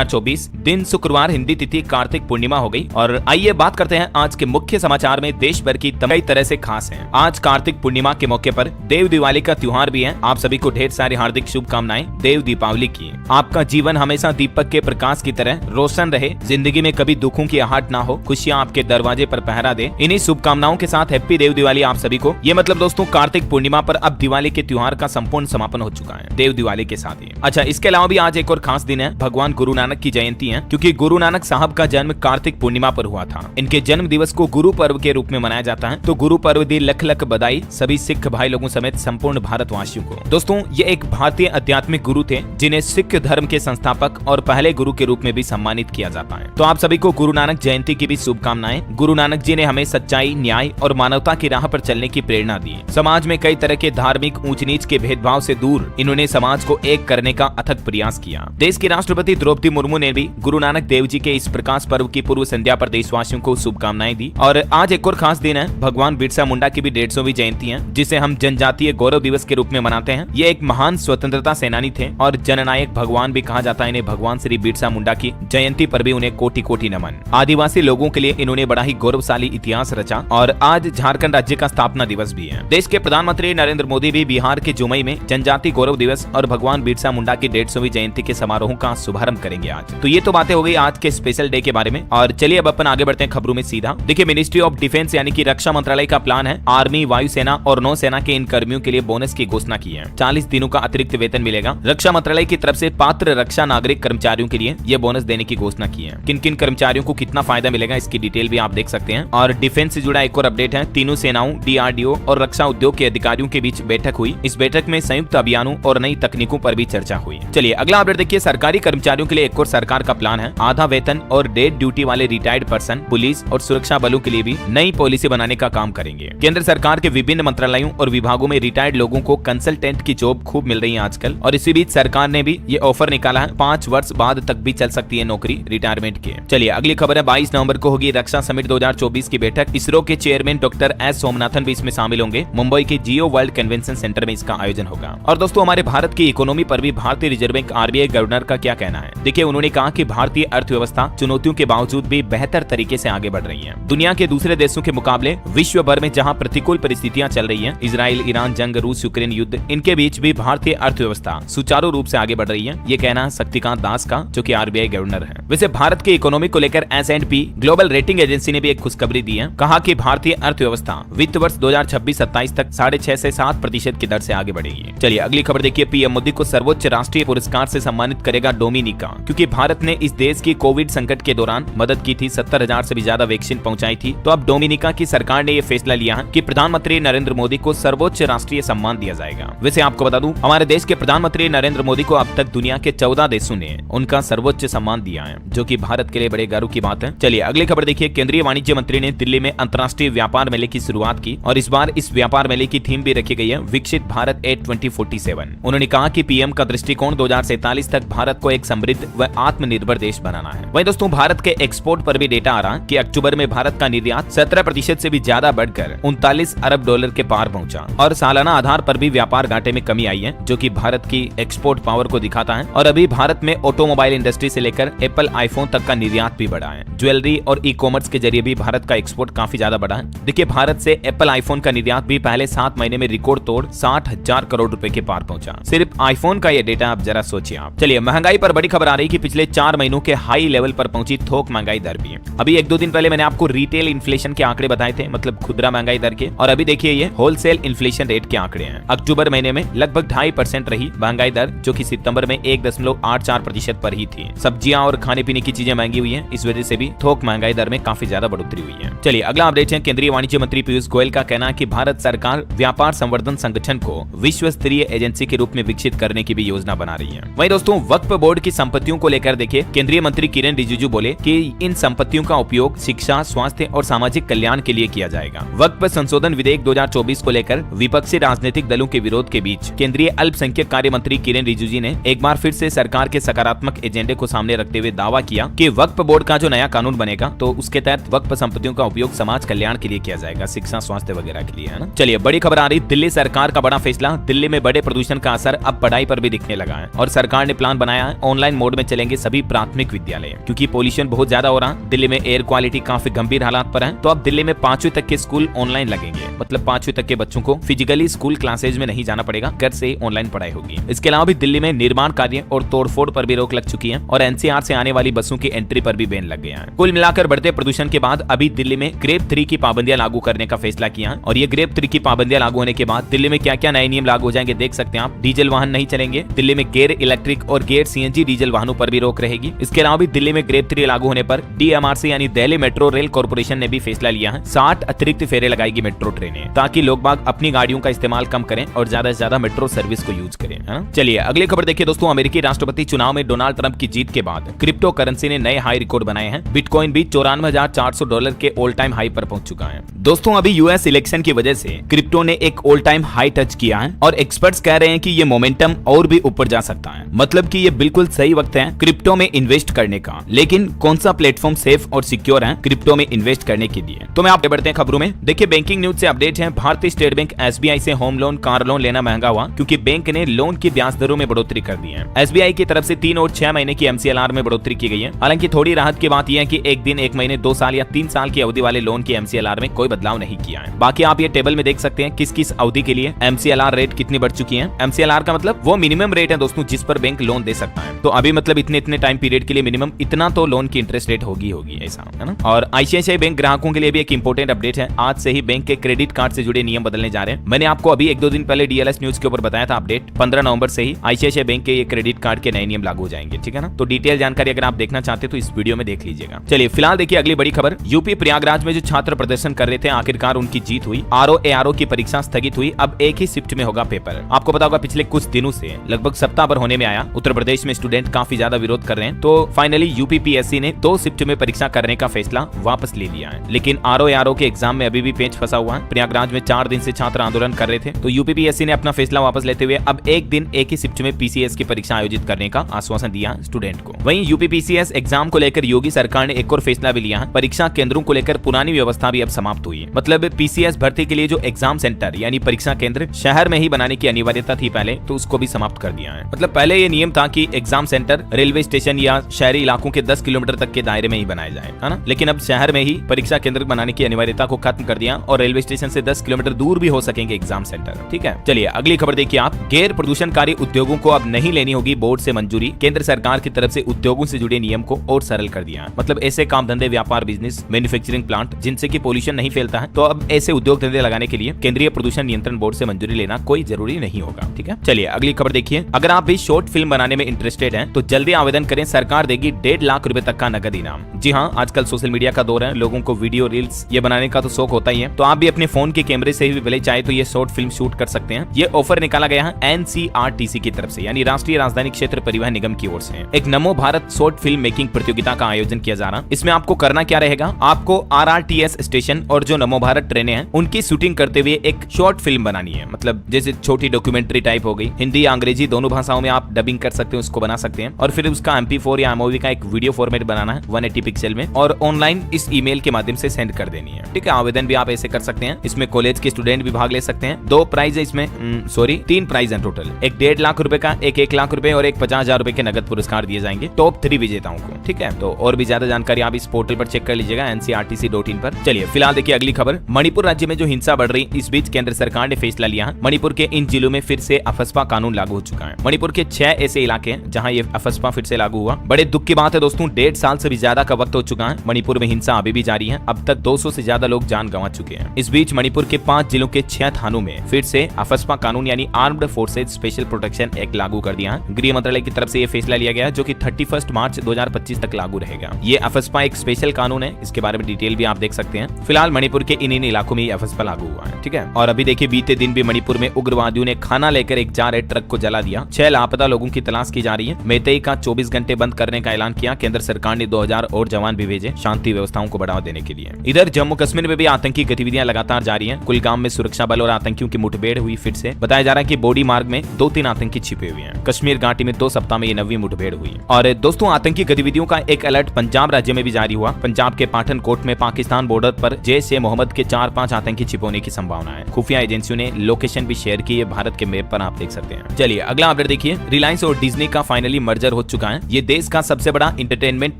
2024 दिन शुक्रवार, हिंदी तिथि कार्तिक पूर्णिमा हो गई। और आइए बात करते हैं आज के मुख्य समाचार में देश भर की कई तरह से खास हैं। आज कार्तिक पूर्णिमा के मौके पर देव दिवाली का त्योहार भी है। आप सभी को ढेर सारी हार्दिक शुभकामनाएं देव दीपावली की। आपका जीवन हमेशा दीपक के प्रकाश की तरह रोशन रहे, जिंदगी में कभी दुखों की आहट ना हो, खुशियां आपके दरवाजे पर पहरा दे। इन्हीं शुभकामनाओं के साथ हैप्पी देव दिवाली आप सभी को। ये मतलब दोस्तों कार्तिक पूर्णिमा पर अब दिवाली के त्योहार का संपूर्ण समापन हो चुका है देव दिवाली के साथ ही। अच्छा, इसके अलावा भी आज एक और खास दिन है, भगवान गुरु नानक की जयंती है, क्योंकि गुरु नानक साहब का जन्म कार्तिक पूर्णिमा पर हुआ था। इनके जन्म दिवस को गुरु पर्व के रूप में मनाया जाता है। तो गुरु पर्व दी लख लख बधाई सभी सिख भाई लोगों समेत संपूर्ण भारतवासियों को। दोस्तों, ये एक भारतीय आध्यात्मिक गुरु थे जिन्हें सिख धर्म के संस्थापक और पहले गुरु के रूप में भी सम्मानित किया जाता है। तो आप सभी को गुरु नानक जयंती की भी शुभकामनाएं। गुरु नानक जी ने हमें सच्चाई, न्याय और मानवता की राह पर चलने की प्रेरणा दी। समाज में कई तरह के धार्मिक ऊंच नीच के भेदभाव से दूर इन्होंने समाज को एक करने का अथक प्रयास किया। देश की राष्ट्रपति द्रौपदी मुर्मू ने भी गुरु नानक देव जी के इस प्रकाश पर्व की पूर्व संध्या पर देशवासियों को शुभकामनाएं दी। और आज एक और खास दिन है, भगवान बिरसा मुंडा की भी 150वीं जयंती है, जिसे हम जनजातीय गौरव दिवस के रूप में मनाते हैं। ये एक महान स्वतंत्रता सेनानी थे और जननायक भगवान भी कहा जाता है इन्हें। भगवान श्री बिरसा मुंडा की जयंती पर भी उन्हें कोटि कोटि नमन। आदिवासी लोगों के लिए इन्होंने बड़ा ही गौरवशाली इतिहास रचा। और आज झारखंड राज्य का स्थापना दिवस भी है। देश के प्रधानमंत्री नरेंद्र मोदी भी बिहार के जुमई में जनजातीय गौरव दिवस और भगवान बिरसा मुंडा की 150वीं जयंती के समारोह का शुभारंभ करेंगे आज। तो ये तो बातें हो गई आज के स्पेशल डे के बारे में। और चलिए अब अपन आगे बढ़ते हैं खबरों में सीधा। देखिए, मिनिस्ट्री ऑफ डिफेंस यानी कि रक्षा मंत्रालय का प्लान है आर्मी, वायुसेना और नौसेना के इन कर्मियों के लिए बोनस की घोषणा की है। 40 दिनों का अतिरिक्त वेतन मिलेगा। रक्षा मंत्रालय की तरफ से पात्र रक्षा नागरिक कर्मचारियों के लिए ये बोनस देने की घोषणा की है। किन किन कर्मचारियों को कितना फायदा मिलेगा इसकी डिटेल भी आप देख सकते हैं। और डिफेंस से जुड़ा एक और अपडेट है, तीनों सेनाओं, DRDO और रक्षा उद्योग के अधिकारियों के बीच बैठक हुई। इस बैठक में संयुक्त अभियानों और नई तकनीकों पर भी चर्चा हुई। चलिए अगला अपडेट देखिए, सरकारी कर्मचारियों के लिए एक और सरकार का प्लान है। आधा वेतन और डेड ड्यूटी वाले रिटायर्ड पर्सन, पुलिस और सुरक्षा बलों के लिए भी नई पॉलिसी बनाने का काम करेंगे। केंद्र सरकार के विभिन्न मंत्रालयों और विभागों में रिटायर्ड लोगों को कंसल्टेंट की जॉब खूब मिल रही है आजकल। और इसी बीच सरकार ने भी ये ऑफर निकाला है, 5 वर्ष बाद तक भी चल सकती है नौकरी रिटायरमेंट के। चलिए अगली खबर है, 22 नवंबर को होगी रक्षा समिट 2024 की बैठक। इसरो के चेयरमैन डॉक्टर एस सोमनाथन भी इसमें शामिल होंगे। मुंबई के जियो वर्ल्ड कन्वेंशन सेंटर में इसका आयोजन होगा। और दोस्तों, हमारे भारत की इकोनॉमी पर भी भारतीय रिजर्व बैंक RBI गवर्नर का क्या कहना है। देखिए, उन्होंने कहा कि भारतीय अर्थव्यवस्था चुनौतियों के बावजूद भी बेहतर तरीके से आगे बढ़ रही है। दुनिया के दूसरे देशों के मुकाबले विश्व भर में जहां प्रतिकूल परिस्थितियां चल रही हैं, इजराइल ईरान जंग, रूस यूक्रेन युद्ध, इनके बीच भी भारतीय अर्थव्यवस्था सुचारू रूप से आगे बढ़ रही है। ये कहना है शक्तिकांत दास का, जो कि RBI गवर्नर है। वैसे भारत की इकोनॉमी को लेकर S&P ग्लोबल रेटिंग एजेंसी ने भी एक खुशखबरी दी है। कहा कि भारतीय अर्थव्यवस्था वित्त वर्ष 2026-27 तक 6.5 से 7% की दर से आगे बढ़ेगी। चलिए अगली खबर देखिए, PM मोदी को सर्वोच्च राष्ट्रीय पुरस्कार से सम्मानित करेगा डोमिनिका, क्योंकि भारत ने इस देश की कोविड संकट के दौरान मदद की थी। 70,000 से भी ज्यादा वैक्सीन पहुंचाई थी। तो अब डोमिनिका की सरकार ने यह फैसला लिया है कि प्रधानमंत्री नरेंद्र मोदी को सर्वोच्च राष्ट्रीय सम्मान दिया जाएगा। वैसे आपको बता दूं, हमारे देश के प्रधानमंत्री नरेंद्र मोदी को अब तक दुनिया के 14 देशों ने उनका सर्वोच्च सम्मान दिया है, जो कि भारत के लिए बड़े गर्व की बात है। चलिए अगली खबर देखिए, केंद्रीय वाणिज्य मंत्री ने दिल्ली में अंतर्राष्ट्रीय व्यापार मेले की शुरुआत की। और इस बार इस व्यापार मेले की थीम भी रखी गई है, विकसित भारत एट 2047। उन्होंने कहा कि PM का दृष्टिकोण 2047 तक भारत को एक समृद्ध व आत्मनिर्भर देश बनाना है। वहीं दोस्तों, भारत के एक्सपोर्ट पर भी डेटा आ रहा है कि अक्टूबर में भारत का निर्यात 17% से भी ज्यादा बढ़कर $39 अरब के पार पहुंचा। और सालाना आधार पर भी व्यापार घाटे में कमी आई है, जो कि भारत की एक्सपोर्ट पावर को दिखाता है। और अभी भारत में ऑटोमोबाइल इंडस्ट्री से लेकर एप्पल आईफोन तक का निर्यात भी बढ़ा है। ज्वेलरी और ई-कॉमर्स के जरिए भी भारत का एक्सपोर्ट काफी ज्यादा बढ़ा है। देखिए, भारत से एप्पल आईफोन का निर्यात भी पहले 7 महीने में रिकॉर्ड तोड़ 60,000 करोड़ रुपए के पार पहुंचा। सिर्फ आईफोन का ये डेटा आप जरा सोचिए आप। चलिए महंगाई पर बड़ी खबर आ रही कि पिछले 4 महीनों के हाई लेवल पर पहुंची थोक महंगाई दर भी है। अभी 1-2 दिन पहले मैंने आपको रिटेल इन्फ्लेशन के आंकड़े बताए थे, मतलब खुदरा महंगाई दर के। और अभी देखिए ये होलसेल इन्फ्लेशन रेट के आंकड़े हैं। अक्टूबर महीने में लगभग 2.5% रही महंगाई दर, जो कि सितंबर में 1.84% पर ही थी। सब्जियां और खाने पीने की चीजें महंगी हुई हैं, इस वजह से भी थोक महंगाई दर में काफी ज्यादा बढ़ोतरी हुई है। चलिए अगला अपडेट है, केंद्रीय वाणिज्य मंत्री पीयूष गोयल का कहना है कि भारत सरकार व्यापार संवर्धन संगठन को विश्व स्तरीय एजेंसी के रूप में विकसित करने की भी योजना बना रही है। वहीं दोस्तों, वक्फ बोर्ड की संपत्तियों को लेकर देखिए, केंद्रीय मंत्री किरेन रिजिजू बोले कि इन संपत्तियों का उपयोग शिक्षा, स्वास्थ्य और सामाजिक कल्याण के लिए किया जाएगा। वक्फ संशोधन विधेयक 2024 को लेकर विपक्षी राजनीतिक दलों के विरोध के बीच केंद्रीय अल्पसंख्यक कार्य मंत्री किरेन रिजिजू ने एक बार फिर से सरकार के सकारात्मक एजेंडे को सामने रखते हुए दावा किया कि वक्फ बोर्ड का जो नया कानून बनेगा तो उसके तहत वक्फ संपत्तियों का उपयोग समाज कल्याण के लिए किया जाएगा, शिक्षा, स्वास्थ्य वगैरह के लिए, है ना। चलिए बड़ी खबर आ रही, दिल्ली सरकार का बड़ा फैसला। दिल्ली में बड़े प्रदूषण का असर अब पढ़ाई पर भी दिखने लगा है और सरकार ने प्लान बनाया है ऑनलाइन मोड में चलेंगे सभी प्राथमिक विद्यालय, क्योंकि पोल्यूशन बहुत ज्यादा हो रहा है। दिल्ली में एयर क्वालिटी काफी गंभीर हालात पर है। तो अब दिल्ली में 5वीं तक के स्कूल ऑनलाइन लगेंगे, मतलब 5वीं तक के बच्चों को फिजिकली स्कूल क्लासेज में नहीं जाना पड़ेगा, घर से ऑनलाइन पढ़ाई होगी। इसके अलावा भी दिल्ली में निर्माण कार्य और तोड़फोड़ पर भी रोक लग चुकी है और एनसीआर से आने वाली बसों की एंट्री पर भी बैन लग गया है। कुल मिलाकर बढ़ते प्रदूषण के बाद अभी दिल्ली में ग्रेड 3 की पाबंदियां लागू करने का फैसला किया है। और ये ग्रेड 3 की पाबंदियां लागू होने के बाद दिल्ली में क्या क्या नए नियम लागू हो जाएंगे देख सकते हैं आप। डीजल वाहन नहीं चलेंगे, दिल्ली में गैर इलेक्ट्रिक और गैर सीएनजी डीजल वाहनों पर भी रोक रहेगी। इसके अलावा भी दिल्ली में ग्रेड 3 लागू होने पर डीएमआरसी यानी दिल्ली मेट्रो रेल कॉर्पोरेशन ने भी फैसला लिया है। 60 अतिरिक्त फेरे लगाएगी मेट्रो ट्रेनें, ताकि लोग बाग अपनी गाड़ियों का इस्तेमाल कम करें और ज्यादा से ज्यादा मेट्रो सर्विस को यूज करें। चलिए अगली खबर देखिए दोस्तों। अमेरिकी राष्ट्रपति चुनाव में डोनाल्ड ट्रंप की जीत के बाद क्रिप्टो करेंसी ने नए हाई रिकॉर्ड बनाए हैं। बिटकॉइन भी $94,400 के ऑल टाइम हाई पर पहुंच चुका है। दोस्तों अभी यूएस इलेक्शन की वजह से क्रिप्टो ने एक ऑल टाइम हाई टच किया है और एक्सपर्ट्स कह रहे हैं कि ये मोमेंटम और भी ऊपर जा सकता है, मतलब कि ये बिल्कुल सही वक्त है क्रिप्टो में इन्वेस्ट करने का। लेकिन कौन सा प्लेटफॉर्म सेफ और सिक्योर है क्रिप्टो में इन्वेस्ट करने के लिए, तो मैं आपसे बढ़ते हैं खबरों में। देखिए बैंकिंग न्यूज से अपडेट है। भारतीय स्टेट बैंक एसबीआई से होम लोन कार लोन लेना महंगा हुआ, क्योंकि बैंक ने लोन की ब्याज दरों में बढ़ोतरी कर दी है। एसबीआई की तरफ से 3 और 6 महीने की एमसीएलआर में बढ़ोतरी की गई है। हालांकि थोड़ी राहत की बात यह है कि 1 दिन, 1 महीने, 2 साल या 3 साल की अवधि वाले लोन की एमसीएलआर में कोई बदलाव नहीं किया है। बाकी आप ये टेबल में देख सकते हैं किस किस अवधि के लिए एमसीएलआर रेट कितनी बढ़ चुकी है। एमसीएलआर का मतलब वो मिनिमम रेट है दोस्तों जिस पर बैंक लोन दे सकता है। तो अभी मतलब इतने टाइम पीरियड के लिए मिनिमम इतना तो लोन की इंटरेस्ट रेट होगी ऐसा है ना। और आईसीआईसीआई बैंक ग्राहकों के लिए भी एक इंपॉर्टेंट अपडेट है। आज से ही बैंक के क्रेडिट कार्ड से जुड़े नियम बदलने जा रहे हैं। मैंने आपको अभी 1-2 दिन पहले डीएलएस न्यूज के ऊपर बताया था अपडेट। 15 नवंबर से ही आईसीआईसीआई बैंक के ये क्रेडिट कार्ड के नए नियम लागू हो जाएंगे, ठीक है ना। तो डिटेल जानकारी अगर आप देखना चाहते हैं तो इस वीडियो में देख लीजिएगा। चलिए फिलहाल देखिए अगली बड़ी खबर। यूपी प्रयागराज में जो छात्र प्रदर्शन कर रहे थे आखिरकार उनकी जीत हुई। आरओ की परीक्षा स्थगित हुई। अब एक ही शिफ्ट में होगा पेपर। आपको पता होगा पिछले कुछ दिनों से लगभग सप्ताह भर होने में आया। उत्तर प्रदेश में स्टूडेंट काफी ज्यादा विरोध कर रहे हैं। तो फाइनली यूपीपीएससी ने 2 शिफ्ट में परीक्षा करने का फैसला वापस ले लिया है। लेकिन आरओ के एग्जाम में अभी भी पेच फंसा हुआ है। प्रयागराज में 4 दिन से छात्र आंदोलन कर रहे थे। तो यूपीपीएससी ने अपना फैसला वापस लेते हुए अब एक दिन एक ही शिफ्ट में पीसीएस की परीक्षा आयोजित करने का आश्वासन दिया स्टूडेंट को। वहीं यूपीपीसीएस एग्जाम को लेकर योगी सरकार ने एक और फैसला भी लिया है। परीक्षा केंद्रों को लेकर पुरानी व्यवस्था भी अब समाप्त हुई है। मतलब पीसीएस भर्ती के लिए जो एग्जाम सेंटर यानी परीक्षा केंद्र शहर में ही बनाने की अनिवार्यता थी पहले, तो उसको भी समाप्त कर दिया है। मतलब पहले ये नियम था कि एग्जाम सेंटर रेलवे स्टेशन या शहरी इलाकों के 10 किलोमीटर तक के दायरे में ही बनाया जाए, है ना। लेकिन अब शहर में ही परीक्षा केंद्र बनाने की अनिवार्यता को खत्म कर दिया और रेलवे स्टेशन से 10 किलोमीटर दूर भी हो सकेंगे एग्जाम सेंटर, ठीक है। चलिए अगली खबर देखिए आप। गैर प्रदूषणकारी उद्योगों को अब नहीं लेनी होगी बोर्ड से मंजूरी। केंद्र सरकार की तरफ से उद्योगों से जुड़े नियम को और सरल कर दिया है। मतलब ऐसे काम धंधे, व्यापार, बिजनेस, मैन्युफैक्चरिंग प्लांट जिनसे की पोल्यूशन नहीं फैलता है, तो अब ऐसे उद्योग धंधे लगाने के लिए केंद्रीय प्रदूषण नियंत्रण बोर्ड से मंजूरी लेना कोई जरूरी नहीं होगा, ठीक है। चलिए अगली खबर देखिए। अगर आप भी शॉर्ट फिल्म बनाने में इंटरेस्टेड हैं तो जल्दी आवेदन करें। सरकार देगी 1.5 लाख रुपए तक का नगद इनाम। जी हाँ, आजकल सोशल मीडिया का दौर है, लोगों को वीडियो रील्स ये बनाने का तो शौक होता ही है। तो आप भी अपने फोन के कैमरे से भी भले चाहे तो ये शॉर्ट फिल्म शूट कर सकते हैं। ये ऑफर निकाला गया है एनसीआरटीसी की तरफ से, यानी राष्ट्रीय राजधानी क्षेत्र परिवहन निगम की ओर से। एक नमो भारत शॉर्ट फिल्म मेकिंग प्रतियोगिता का आयोजन किया जा रहा है। इसमें आपको करना क्या रहेगा, आपको आरआरटीएस स्टेशन और जो नमो भारत ट्रेनें हैं उनकी शूटिंग करते हुए एक शॉर्ट फिल्म बनानी है। मतलब जैसे छोटी डॉक्यूमेंट्री टाइप हो गई, हिंदी या अंग्रेजी दोनों भाषाओं में आप डबिंग कर सकते हैं, उसको बना सकते हैं। और फिर उसका MP4 या MOV का एक वीडियो फॉर्मेट बनाना है 180 पिक्सल में और ऑनलाइन इस ईमेल के माध्यम से सेंड कर देनी है, ठीक है। आवेदन भी आप ऐसे कर सकते हैं। इसमें कॉलेज के स्टूडेंट भी भाग ले सकते हैं। 2 प्राइज है इसमें, 3 प्राइज है टोटल। एक 1.5 लाख रुपए का, एक 1 लाख रुपए और एक 50,000 रुपए के नगद पुरस्कार दिए जाएंगे टॉप 3 विजेताओं को, ठीक है। तो और भी ज्यादा जानकारी आप इस पोर्टल पर चेक कर लीजिएगा ncrtc.in पर। चलिए फिलहाल देखिए अगली खबर। मणिपुर राज्य में जो हिंसा बढ़ रही, इस बीच केंद्र सरकार ने फैसला लिया है। मणिपुर के इन जिलों में फिर से अफस्पा कानून लागू हो चुका है। मणिपुर के 6 ऐसे इलाके हैं जहां ये अफस्पा फिर से लागू हुआ। बड़े दुख की बात है दोस्तों, 1.5 साल से भी ज्यादा का वक्त हो चुका है। मणिपुर में हिंसा अभी भी जारी है। अब तक 200 से ज्यादा लोग जान गंवा चुके हैं। इस बीच मणिपुर के 5 जिलों के 6 थानों में फिर से अफस्पा कानून यानी armed forces special protection act लागू कर दिया है। गृह मंत्रालय की तरफ से यह फैसला लिया गया जो कि 31 मार्च 2025 तक लागू रहेगा। ये अफस्पा एक स्पेशल कानून है, इसके बारे में डिटेल भी आप देख सकते हैं। फिलहाल मणिपुर के इन इलाकों में अफस्पा लागू हुआ है, ठीक है। और अभी देखिए बीते दिन भी मणिपुर में उग्रवादियों ने खाना लेकर एक जा रहे ट्रक को जला दिया। 6 लापता लोगों की तलाश की जा रही है। मेतई का 24 घंटे बंद करने का ऐलान किया। केंद्र सरकार ने 2000 और जवान भी भेजे शांति व्यवस्थाओं को बढ़ावा देने के लिए। इधर जम्मू कश्मीर में भी आतंकी गतिविधियां लगातार जारी हैं। कुलगाम में सुरक्षा बल और आतंकियों की मुठभेड़ हुई फिर से। बताया जा रहा है कि बोडी मार्ग में 2-3 आतंकी छिपे हुए हैं। कश्मीर घाटी में 2 सप्ताह में ये 9वीं मुठभेड़ हुई। और दोस्तों आतंकी गतिविधियों का एक अलर्ट पंजाब राज्य में भी जारी हुआ। पंजाब के पाठनकोट में पाकिस्तान बॉर्डर पर जैश-ए-मोहम्मद के 4-5 आतंकी छिपोने की संभावना है। खुफिया एजेंसियों ने लोकेशन भी शेयर की है, भारत के मैप पर आप देख सकते हैं। चलिए अगला अपडेट देखिए। रिलायंस और डिज्नी का फाइनली मर्जर हो चुका है। ये देश का सबसे बड़ा इंटरटेनमेंट